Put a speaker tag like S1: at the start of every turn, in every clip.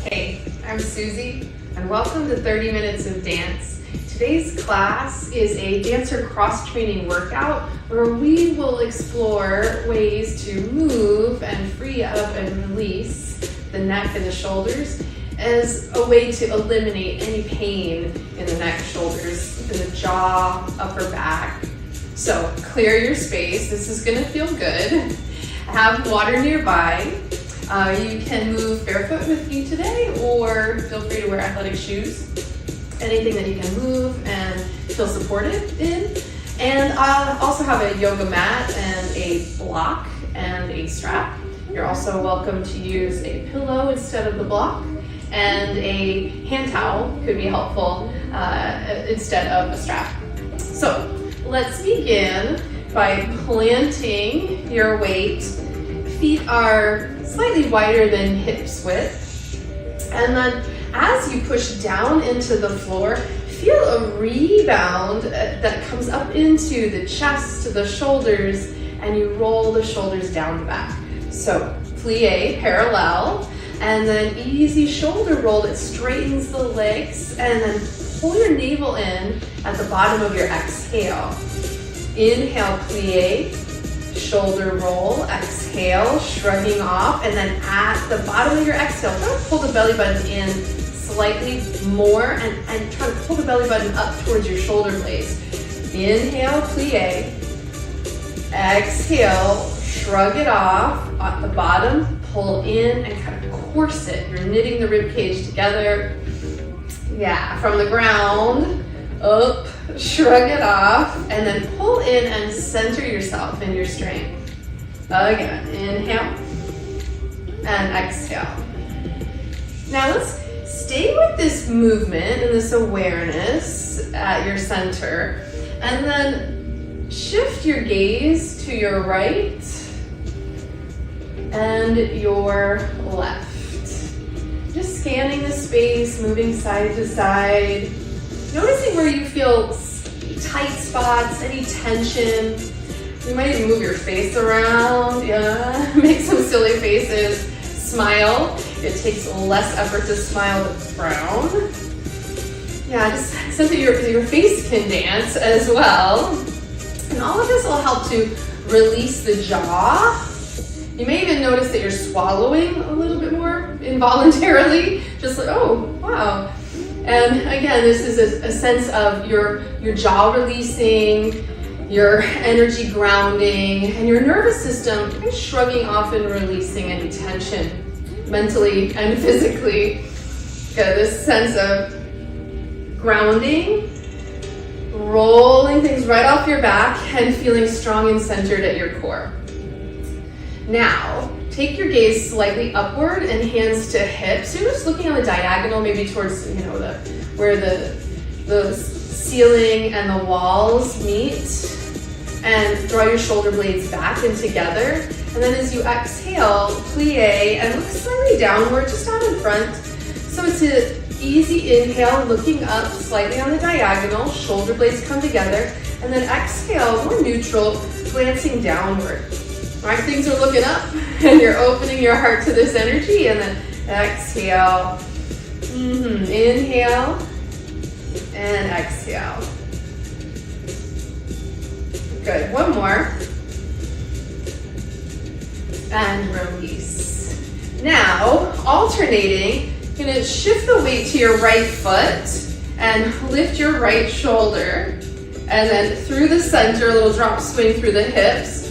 S1: Hey, I'm Suzy, and welcome to 30 Minutes of Dance. Today's class is a dancer cross-training workout where we will explore ways to move and free up and release the neck and the shoulders as a way to eliminate any pain in the neck, shoulders, in the jaw, upper back. So clear your space. This is going to feel good. Have water nearby. You can move barefoot with me today, or feel free to wear athletic shoes. Anything that you can move and feel supported in. And I'll also have a yoga mat and a block and a strap. You're also welcome to use a pillow instead of the block, and a hand towel could be helpful instead of a strap. So let's begin by planting your weight. Feet are slightly wider than hips width. And then as you push down into the floor, feel a rebound that comes up into the chest, the shoulders, and you roll the shoulders down the back. So plie, parallel, and then easy shoulder roll that straightens the legs, and then pull your navel in at the bottom of your exhale. Inhale, plie, shoulder roll, exhale, shrugging off, and then at the bottom of your exhale, try to pull the belly button in slightly more and try to pull the belly button up towards your shoulder blades. Inhale, plie, exhale, shrug it off, at the bottom, pull in and kind of corset. You're knitting the rib cage together. Yeah, from the ground, up, shrug it off, and then pull in and center yourself in your strength. Again, inhale and exhale. Now let's stay with this movement and this awareness at your center, and then shift your gaze to your right and your left. Just scanning the space, moving side to side. Noticing where you feel tight spots, any tension. You might even move your face around, yeah. Make some silly faces. Smile. It takes less effort to smile than frown. Yeah, just so that your face can dance as well. And all of this will help to release the jaw. You may even notice that you're swallowing a little bit more involuntarily. Just like, oh, wow. And again, this is a sense of your jaw releasing, your energy grounding, and your nervous system kind of shrugging off and releasing any tension mentally and physically. Got this sense of grounding, rolling things right off your back, and feeling strong and centered at your core. Now, take your gaze slightly upward and hands to hips. So you're just looking on the diagonal, maybe towards where the ceiling and the walls meet, and draw your shoulder blades back and together. And then as you exhale, plie and look slightly downward, just out in front. So it's an easy inhale, looking up slightly on the diagonal, shoulder blades come together, and then exhale, more neutral, glancing downward. Right, things are looking up, and you're opening your heart to this energy, and then exhale. Inhale and exhale. Good. One more. And release. Now, alternating, you're going to shift the weight to your right foot and lift your right shoulder. And then through the center, a little drop swing through the hips.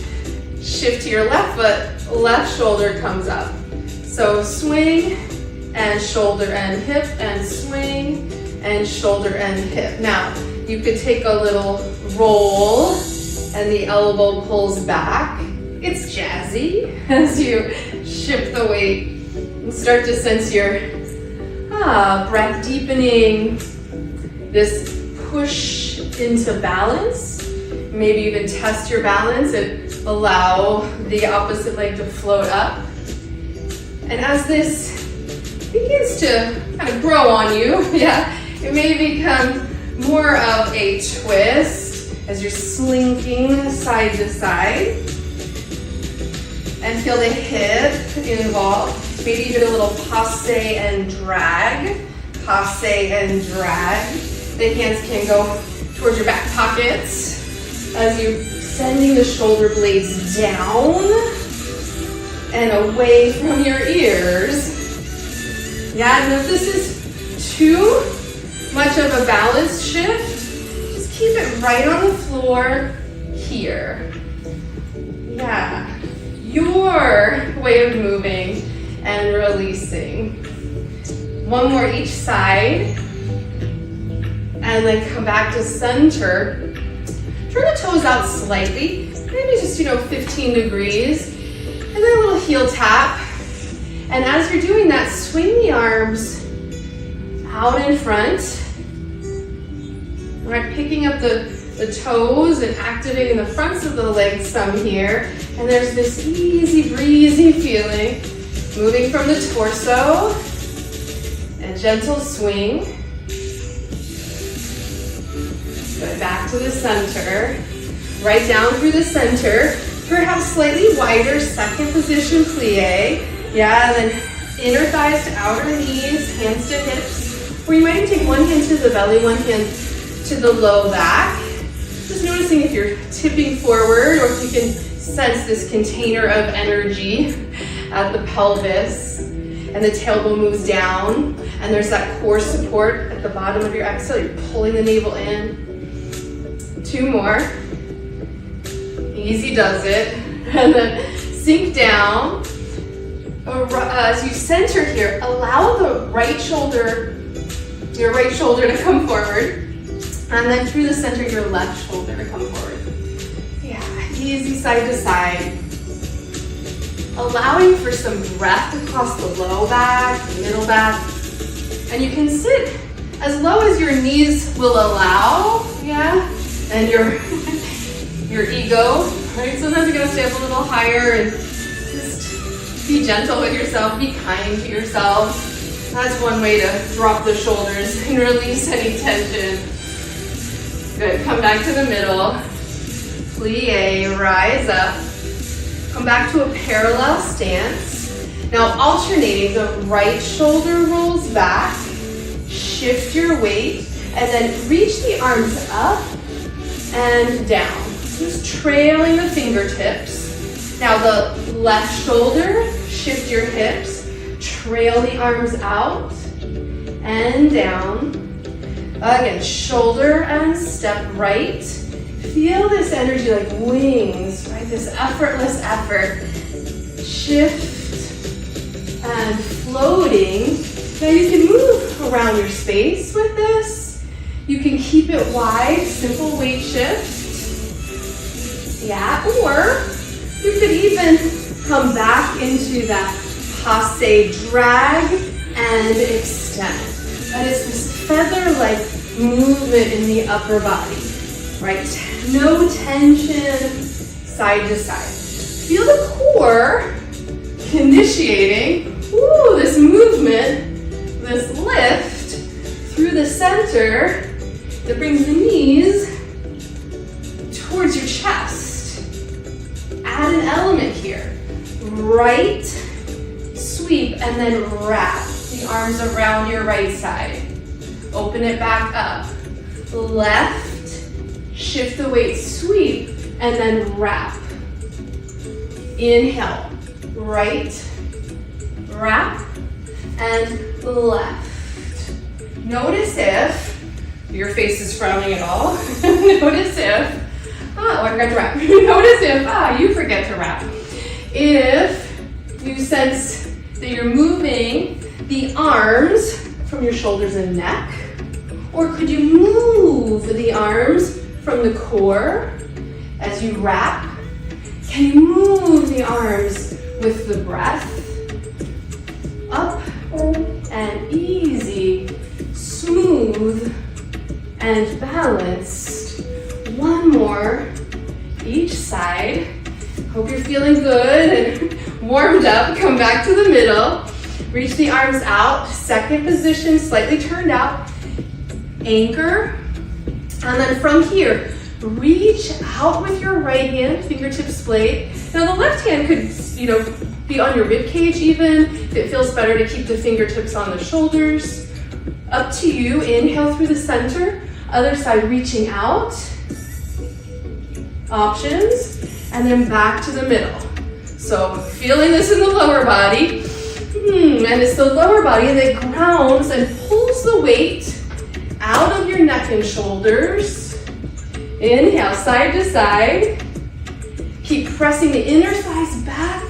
S1: Shift to your left foot, left shoulder comes up. So swing and shoulder and hip, and swing and shoulder and hip. Now, you could take a little roll and the elbow pulls back. It's jazzy as you shift the weight and start to sense your breath deepening, this push into balance. Maybe even test your balance and allow the opposite leg to float up. And as this begins to kind of grow on you, it may become more of a twist as you're slinking side to side. And feel the hip involved. Maybe even a little passe and drag. Passe and drag. The hands can go towards your back pockets as you're sending the shoulder blades down and away from your ears. Yeah, and if this is too much of a balance shift, just keep it right on the floor here. Yeah, your way of moving and releasing. One more each side. And then come back to center. Turn the toes out slightly, maybe just, 15 degrees. And then a little heel tap. And as you're doing that, swing the arms out in front. Right, picking up the toes and activating the fronts of the legs some here. And there's this easy breezy feeling. Moving from the torso. And gentle swing. Good, back to the center. Right down through the center. Perhaps slightly wider second position plie. Yeah, and then inner thighs to outer knees, hands to hips. Or you might take one hand to the belly, one hand to the low back. Just noticing if you're tipping forward or if you can sense this container of energy at the pelvis. And the tailbone moves down. And there's that core support at the bottom of your exhale. You're pulling the navel in. 2 more. Easy does it. And then sink down. As you center here, allow the your right shoulder to come forward. And then through the center, your left shoulder to come forward. Yeah, easy side to side. Allowing for some breath across the low back, middle back. And you can sit as low as your knees will allow, yeah? And your ego, right? Sometimes you're gonna stay up a little higher and just be gentle with yourself, be kind to yourself. That's one way to drop the shoulders and release any tension. Good, come back to the middle. Plie, rise up. Come back to a parallel stance. Now alternating, the right shoulder rolls back, shift your weight, and then reach the arms up and down. Just trailing the fingertips. Now the left shoulder, shift your hips, trail the arms out and down. Again, shoulder and step right. Feel this energy like wings, right? This effortless effort. Shift and floating. Now you can move around your space with this. You can keep it wide, simple weight shift. Yeah, or you could even come back into that passe drag and extend. That is this feather-like movement in the upper body, right? No tension, side to side. Feel the core initiating, this movement, this lift through the center that brings the knees towards your chest. Add an element here. Right sweep and then wrap the arms around your right side. Open it back up. Left, shift the weight, sweep, and then wrap. Inhale, right, wrap, and left. Notice if your face is frowning at all. Notice if, I forgot to wrap. Notice if, you forget to wrap. If you sense that you're moving the arms from your shoulders and neck, or could you move the arms from the core as you wrap? Can you move the arms with the breath? Up and easy, smooth and balanced. One more each side. Hope you're feeling good and warmed up. Come back to the middle. Reach the arms out. Second position, slightly turned out. Anchor. And then from here, reach out with your right hand, fingertips splayed. Now the left hand could, be on your rib cage even, if it feels better to keep the fingertips on the shoulders. Up to you. Inhale through the center. Other side, reaching out. Options. And then back to the middle. So feeling this in the lower body. And it's the lower body that grounds and pulls the weight out of your neck and shoulders. Inhale, side to side. Keep pressing the inner thighs back,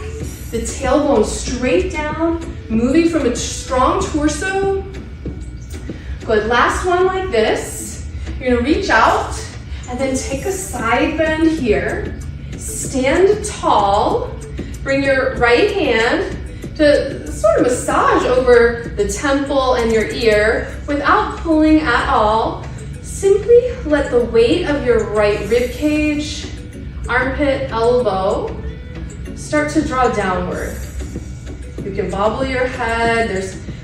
S1: the tailbone straight down, moving from a strong torso. Good, last one like this. You're gonna reach out and then take a side bend here. Stand tall. Bring your right hand to sort of massage over the temple and your ear without pulling at all. Simply let the weight of your right rib cage, armpit, elbow, start to draw downward. You can bobble your head.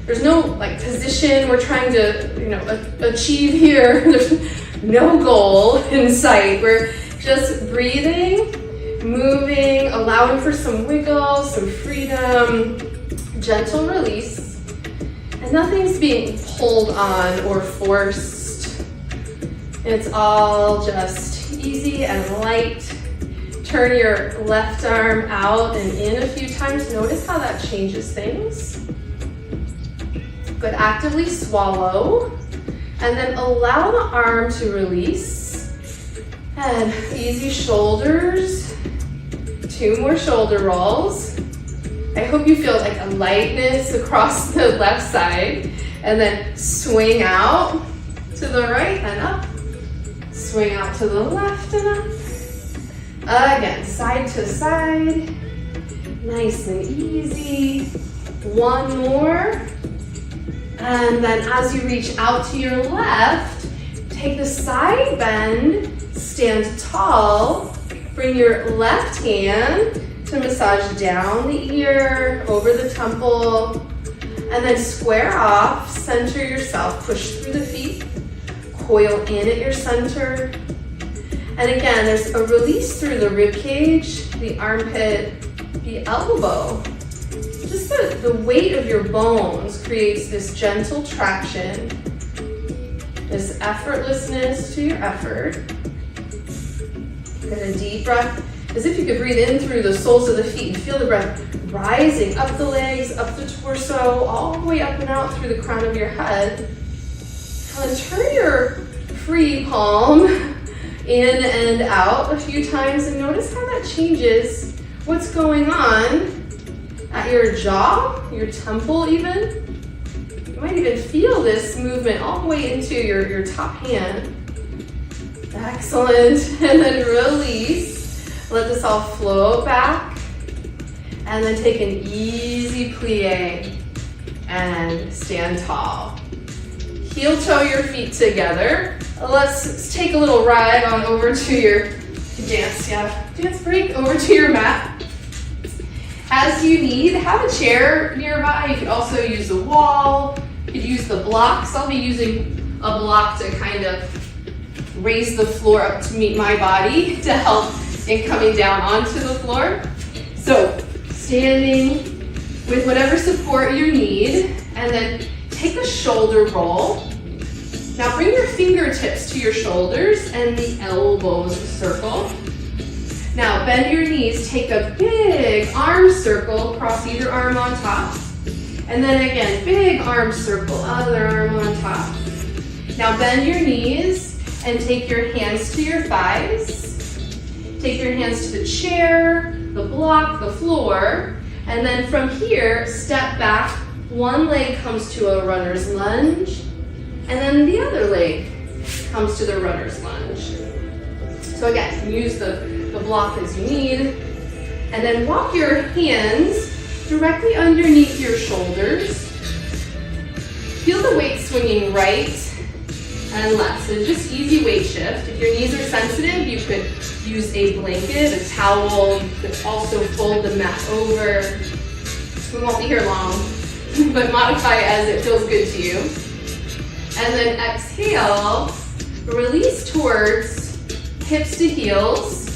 S1: There's no like position we're trying to achieve here. There's no goal in sight. We're just breathing, moving, allowing for some wiggle, some freedom, gentle release, and nothing's being pulled on or forced. It's all just easy and light. Turn your left arm out and in a few times. Notice how that changes things. Good, actively swallow, and then allow the arm to release. And easy shoulders. 2 more shoulder rolls. I hope you feel like a lightness across the left side. And then swing out to the right and up. Swing out to the left and up. Again, side to side. Nice and easy. 1 more. And then as you reach out to your left, take the side bend, stand tall. Bring your left hand to massage down the ear, over the temple, and then square off, center yourself, push through the feet, coil in at your center. And again, there's a release through the rib cage, the armpit, the elbow. Just the weight of your bones creates this gentle traction, this effortlessness to your effort. Get a deep breath, as if you could breathe in through the soles of the feet and feel the breath rising up the legs, up the torso, all the way up and out through the crown of your head. And then turn your free palm in and out a few times and notice how that changes what's going on at your jaw, your temple even. You might even feel this movement all the way into your top hand. Excellent. And then release. Let this all flow back. And then take an easy plie and stand tall. Heel toe your feet together. Let's take a little ride on over to your dance break, over to your mat. As you need, have a chair nearby. You could also use the wall. You could use the blocks. I'll be using a block to kind of raise the floor up to meet my body to help in coming down onto the floor. So standing with whatever support you need, and then take a shoulder roll. Now bring your fingertips to your shoulders and the elbows circle. Now bend your knees, take a big arm circle across either arm on top. And then again, big arm circle, other arm on top. Now bend your knees and take your hands to your thighs. Take your hands to the chair, the block, the floor. And then from here, step back. One leg comes to a runner's lunge. And then the other leg comes to the runner's lunge. So again, use the block as you need. And then walk your hands directly underneath your shoulders. Feel the weight swinging right and left. So just easy weight shift. If your knees are sensitive, you could use a blanket, a towel. You could also fold the mat over. We won't be here long, but modify it as it feels good to you. And then exhale, release towards hips to heels,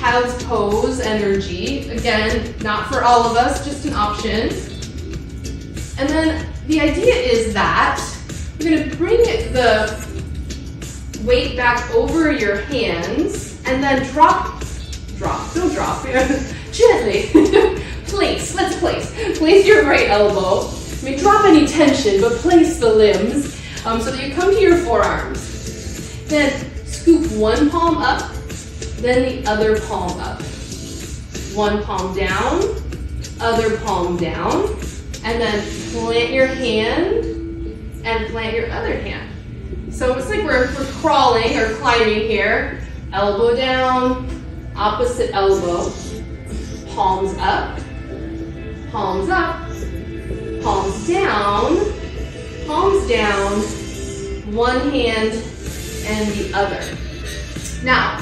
S1: child's pose energy. Again, not for all of us, just an option. And then the idea is that you're going to bring the weight back over your hands and then don't drop, gently. Place your right elbow. You may drop any tension, but place the limbs so that you come to your forearms. Then scoop one palm up, then the other palm up. One palm down, other palm down, and then plant your hand and plant your other hand. So it's like we're crawling or climbing here. Elbow down, opposite elbow, palms up, palms down, one hand and the other. Now,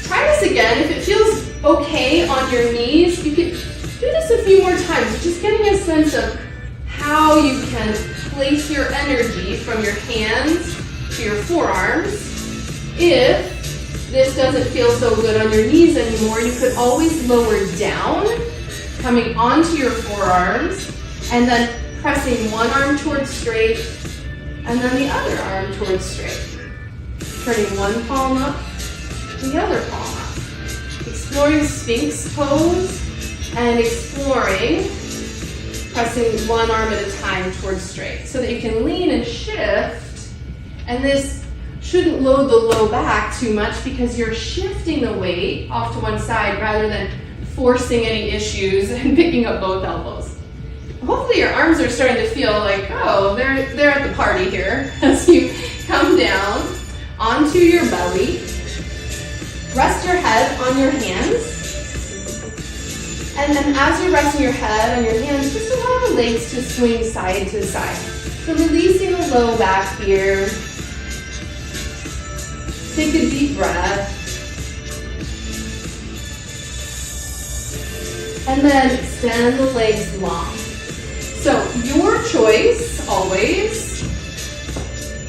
S1: try this again. If it feels okay on your knees, you can do this a few more times, just getting a sense of how you can place your energy from your hands to your forearms. If this doesn't feel so good on your knees anymore, you could always lower down, coming onto your forearms, and then pressing one arm towards straight, and then the other arm towards straight. Turning one palm up, the other palm up. Exploring Sphinx pose, and exploring pressing one arm at a time towards straight, so that you can lean and shift, and this shouldn't load the low back too much because you're shifting the weight off to one side rather than forcing any issues and picking up both elbows. Hopefully your arms are starting to feel like, oh, they're at the party here as you come down onto your belly. Rest your head on your hands. And then as you're resting your head on your hands, just allow the legs to swing side to side. So releasing the low back here. Take a deep breath. And then extend the legs long. So your choice, always.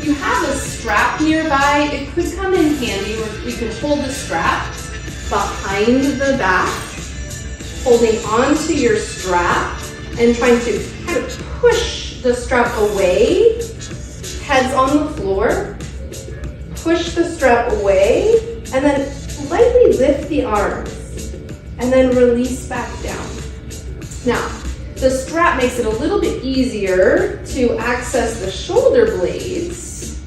S1: You have a strap nearby. It could come in handy where you can hold the strap behind the back, holding onto your strap and trying to kind of push the strap away, heads on the floor. Push the strap away and then lightly lift the arms and then release back down. Now, the strap makes it a little bit easier to access the shoulder blades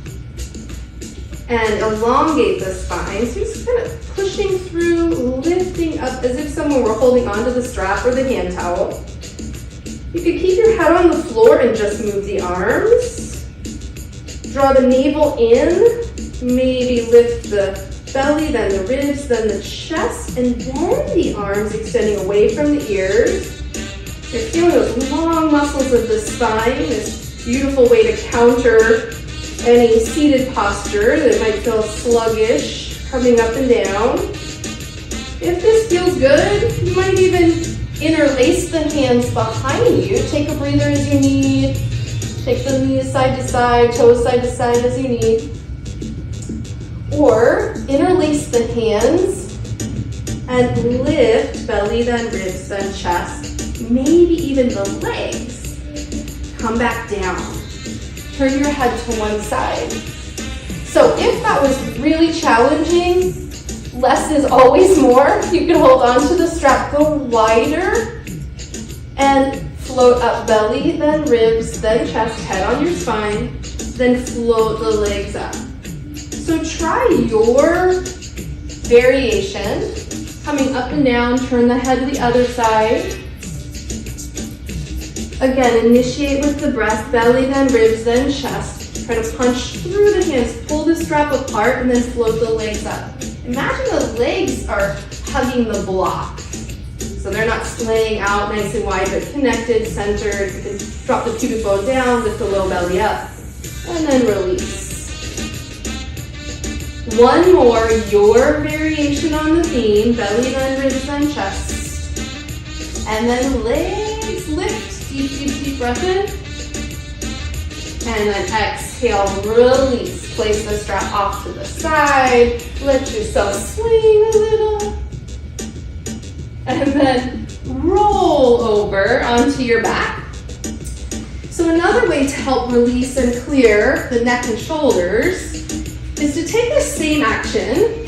S1: and elongate the spine. So just kind of pushing through, lifting up as if someone were holding onto the strap or the hand towel. You could keep your head on the floor and just move the arms. Draw the navel in, maybe lift the belly, then the ribs, then the chest, and then the arms extending away from the ears. You're feeling those long muscles of the spine, this beautiful way to counter any seated posture that might feel sluggish, coming up and down. If this feels good, you might even interlace the hands behind you. Take a breather as you need. Take the knees side to side, toes side to side as you need. Or interlace the hands and lift belly, then ribs, then chest, maybe even the legs. Come back down. Turn your head to one side. So if that was really challenging, less is always more. You can hold on to the strap, go wider, and float up belly, then ribs, then chest, head on your spine, then float the legs up. So try your variation, coming up and down, turn the head to the other side. Again, initiate with the breath, belly, then ribs, then chest. Try to punch through the hands, pull the strap apart, and then float the legs up. Imagine the legs are hugging the block. So they're not slaying out nice and wide, but connected, centered. You can drop the pubic bone down, lift the low belly up, and then release. One more, your variation on the theme, belly, then ribs, then chest. And then legs lift. Deep, deep, deep breath in. And then exhale, release. Place the strap off to the side. Let yourself swing a little. and then roll over onto your back. So another way to help release and clear the neck and shoulders is to take the same action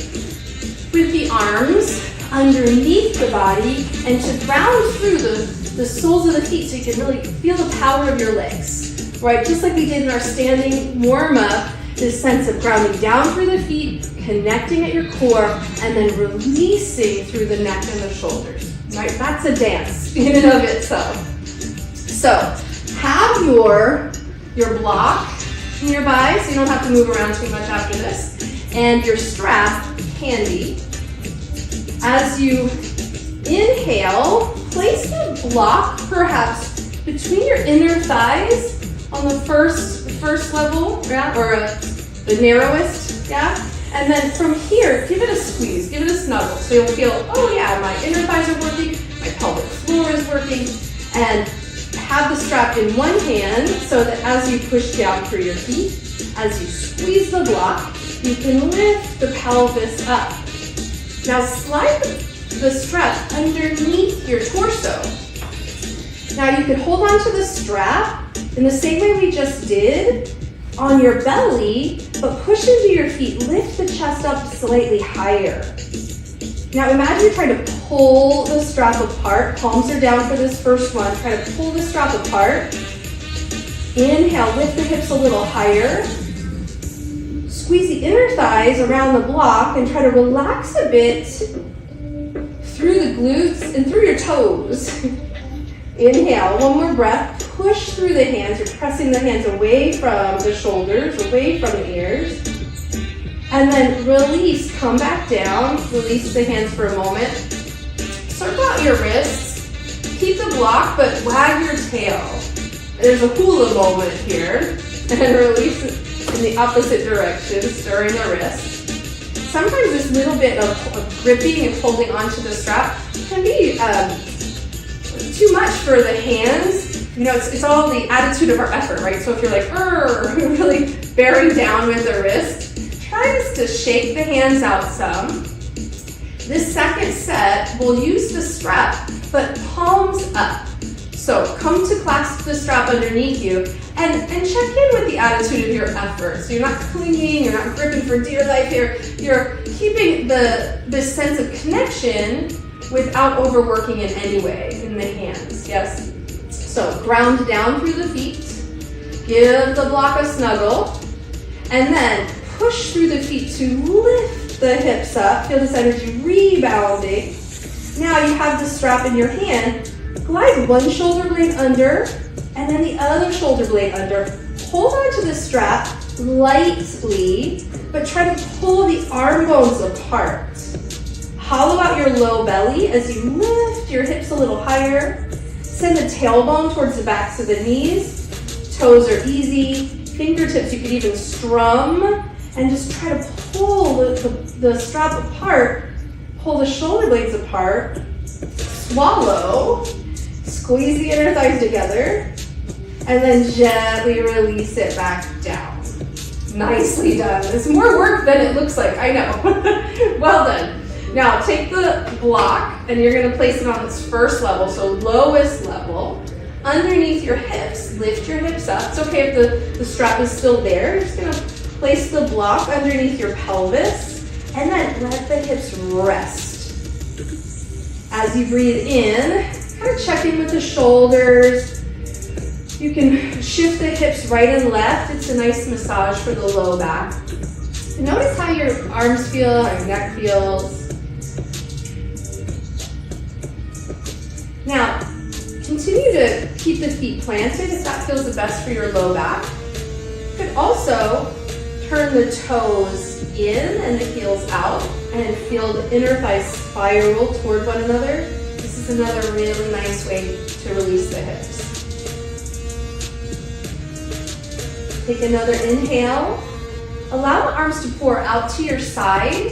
S1: with the arms underneath the body and to ground through the soles of the feet so you can really feel the power of your legs, right? Just like we did in our standing warm-up, this sense of grounding down through the feet, connecting at your core, and then releasing through the neck and the shoulders, right? That's a dance in and of itself. So have your block nearby so you don't have to move around too much after this, and your strap handy. As you inhale, place the block perhaps between your inner thighs on the first level, yeah, or the narrowest, yeah. And then from here, give it a squeeze, give it a snuggle. So you'll feel, oh yeah, my inner thighs are working, my pelvic floor is working, and have the strap in one hand so that as you push down through your feet, as you squeeze the block, you can lift the pelvis up. Now slide the strap underneath your torso. Now you can hold on to the strap in the same way we just did on your belly, but push into your feet, lift the chest up slightly higher. Now imagine you're trying to pull the strap apart. Palms are down for this first one. Try to pull the strap apart. Inhale, lift the hips a little higher. Squeeze the inner thighs around the block and try to relax a bit through the glutes and through your toes. Inhale, one more breath. Push through the hands. You're pressing the hands away from the shoulders, away from the ears. And then release, come back down. Release the hands for a moment. Circle out your wrists. Keep the block, but wag your tail. There's a hula moment here. And release it in the opposite direction, stirring the wrist. Sometimes this little bit of gripping and holding onto the strap can be too much for the hands. You know, it's all the attitude of our effort, right? So if you're like, really bearing down with the wrist, try just to shake the hands out some. This second set, we'll use the strap, but palms up. So come to clasp the strap underneath you and check in with the attitude of your effort. So you're not clinging, you're not gripping for dear life here. You're keeping this sense of connection without overworking in any way in the hands, yes? So ground down through the feet, give the block a snuggle, and then push through the feet to lift the hips up. Feel this energy rebounding. Now you have the strap in your hand. Glide one shoulder blade under, and then the other shoulder blade under. Hold on to the strap lightly, but try to pull the arm bones apart. Hollow out your low belly as you lift your hips a little higher. Send the tailbone towards the backs of the knees. Toes are easy. Fingertips you can even strum. And just try to pull the strap apart. Pull the shoulder blades apart. Swallow. Squeeze the inner thighs together. And then gently release it back down. Nicely done. It's more work than it looks like, I know. Well done. Now take the block and you're going to place it on its first level, so lowest level. Underneath your hips, lift your hips up. It's okay if the strap is still there. You're just going to place the block underneath your pelvis and then let the hips rest. As you breathe in, kind of check in with the shoulders. You can shift the hips right and left. It's a nice massage for the low back. And notice how your arms feel, how your neck feels. Now, continue to keep the feet planted if that feels the best for your low back. You could also turn the toes in and the heels out and feel the inner thighs spiral toward one another. This is another really nice way to release the hips. Take another inhale. Allow the arms to pour out to your side.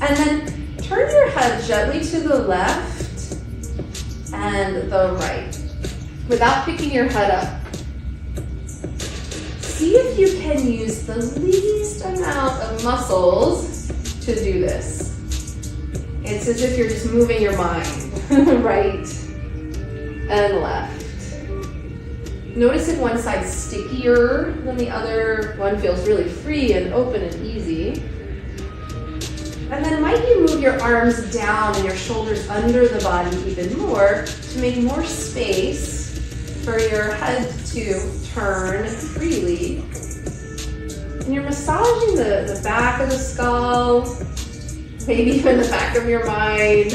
S1: And then turn your head gently to the left and the right, without picking your head up. See if you can use the least amount of muscles to do this. It's as if you're just moving your mind. right and left. Notice if one side's stickier than the other, one feels really free and open and easy. And then might you move your arms down and your shoulders under the body even more to make more space for your head to turn freely. And you're massaging the back of the skull, maybe even the back of your mind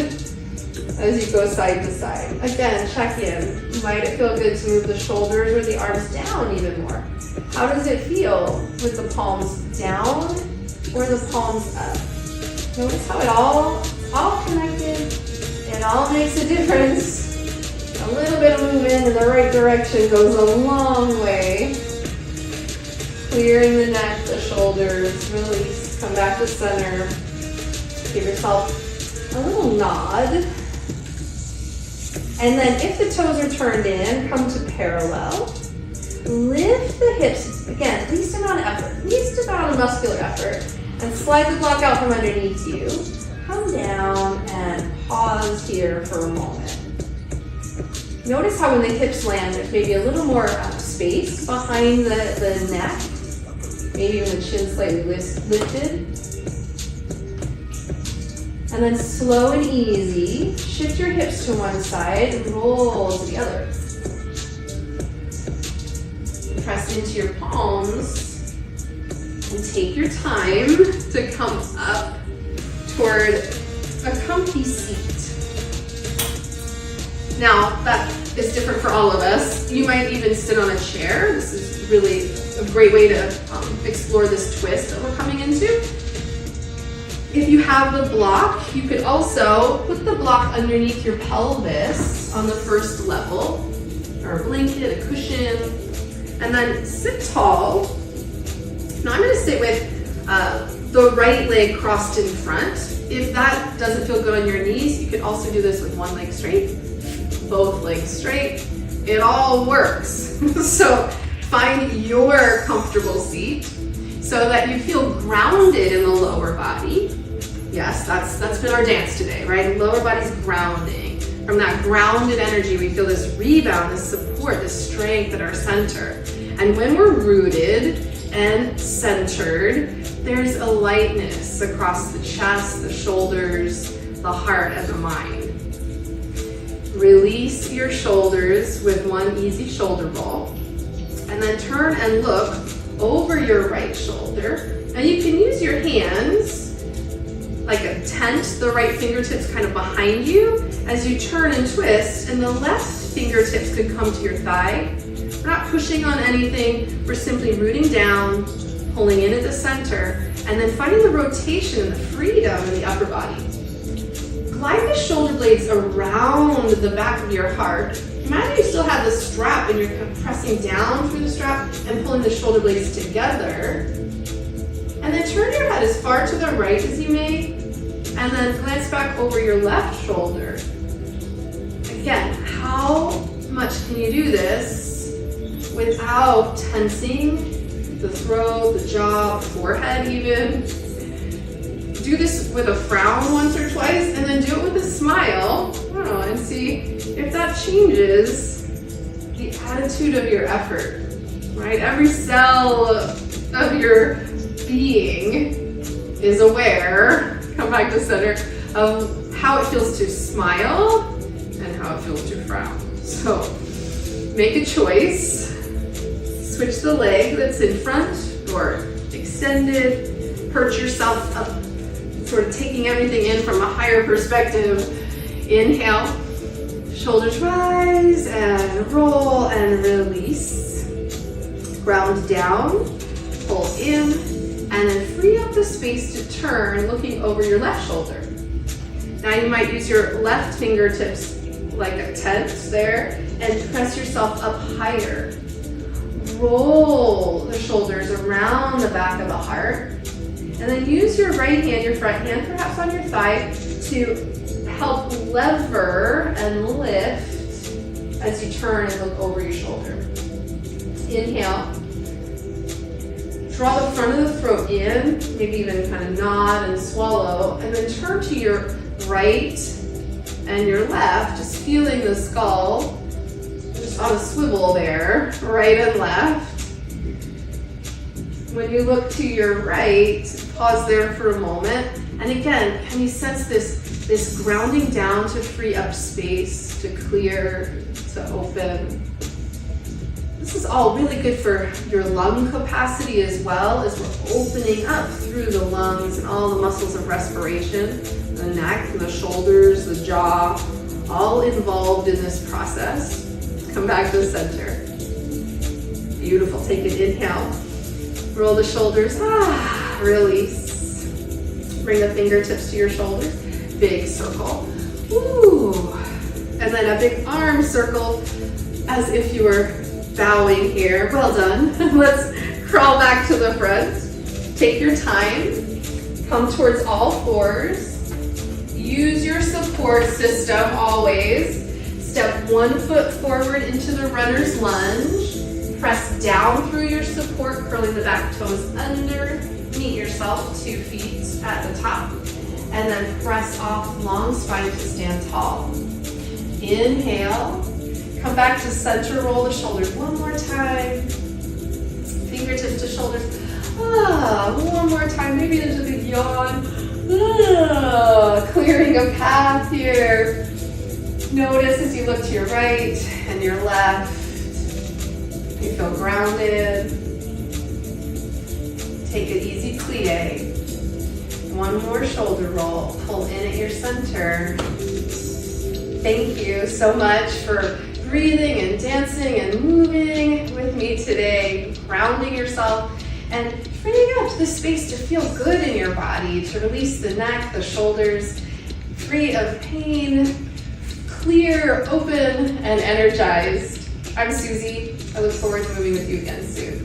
S1: as you go side to side. Again, check in. Might it feel good to move the shoulders or the arms down even more? How does it feel with the palms down or the palms up? Notice how it's all connected. It all makes a difference. A little bit of movement in the right direction goes a long way. Clearing the neck, the shoulders, release, come back to center. Give yourself a little nod. And then if the toes are turned in, come to parallel. Lift the hips, again, least amount of effort, least amount of muscular effort. And slide the block out from underneath you. Come down and pause here for a moment. Notice how when the hips land, there's maybe a little more space behind the neck. Maybe even the chin slightly lifted. And then slow and easy, shift your hips to one side and roll to the other. Press into your palms. And take your time to come up toward a comfy seat. Now, that is different for all of us. You might even sit on a chair. This is really a great way to explore this twist that we're coming into. If you have the block, you could also put the block underneath your pelvis on the first level, or a blanket, a cushion, and then sit tall. Now I'm going to sit with the right leg crossed in front. If that doesn't feel good on your knees, you could also do this with one leg straight, both legs straight. It all works. So find your comfortable seat so that you feel grounded in the lower body. Yes, that's been our dance today, right? Lower body's grounding. From that grounded energy, we feel this rebound, this support, this strength at our center. And when we're rooted and centered, there's a lightness across the chest, the shoulders, the heart, and the mind. Release your shoulders with one easy shoulder roll, and then turn and look over your right shoulder. And you can use your hands like a tent, the right fingertips kind of behind you as you turn and twist, and the left fingertips could come to your thigh. We're not pushing on anything, we're simply rooting down, pulling in at the center, and then finding the rotation and the freedom in the upper body. Glide the shoulder blades around the back of your heart. Imagine you still have the strap and you're pressing down through the strap and pulling the shoulder blades together. And then turn your head as far to the right as you may, and then glance back over your left shoulder. Again, how much can you do this without tensing the throat, the jaw, the forehead even? Do this with a frown once or twice, and then do it with a smile. And see if that changes the attitude of your effort, right? Every cell of your being is aware, come back to center, of how it feels to smile and how it feels to frown. So make a choice. Switch the leg that's in front or extended. Perch yourself up, sort of taking everything in from a higher perspective. Inhale, shoulders rise and roll and release. Ground down, pull in, and then free up the space to turn, looking over your left shoulder. Now you might use your left fingertips like a tent there and press yourself up higher. Roll the shoulders around the back of the heart, and then use your right hand, your front hand, perhaps on your thigh, to help lever and lift as you turn and look over your shoulder. Inhale. Draw the front of the throat in, maybe even kind of nod and swallow, and then turn to your right And your left, just feeling the skull, just on a swivel there, right and left. When you look to your right, pause there for a moment. And again, can you sense this grounding down to free up space, to clear, to open? This is all really good for your lung capacity as well, as we're opening up through the lungs and all the muscles of respiration, the neck, the shoulders, the jaw, all involved in this process. Come back to the center. Beautiful. Take an inhale. Roll the shoulders. Release. Bring the fingertips to your shoulders. Big circle. Ooh. And then a big arm circle as if you were bowing here. Well done. Let's crawl back to the front. Take your time. Come towards all fours. Use your support system always. Step one foot forward into the runner's lunge. Press down through your support, curling the back toes under. Meet yourself 2 feet at the top. And then press off long spine to stand tall. Inhale. Come back to center, roll the shoulders one more time. Fingertips to shoulders. One more time, maybe there's a big yawn. Clearing a path here. Notice as you look to your right and your left. You feel grounded. Take it easy, plie. One more shoulder roll. Pull in at your center. Thank you so much for breathing and dancing and moving with me today. Grounding yourself and freeing up the space to feel good in your body, to release the neck, the shoulders, free of pain, clear, open, and energized. I'm Suzy. I look forward to moving with you again soon.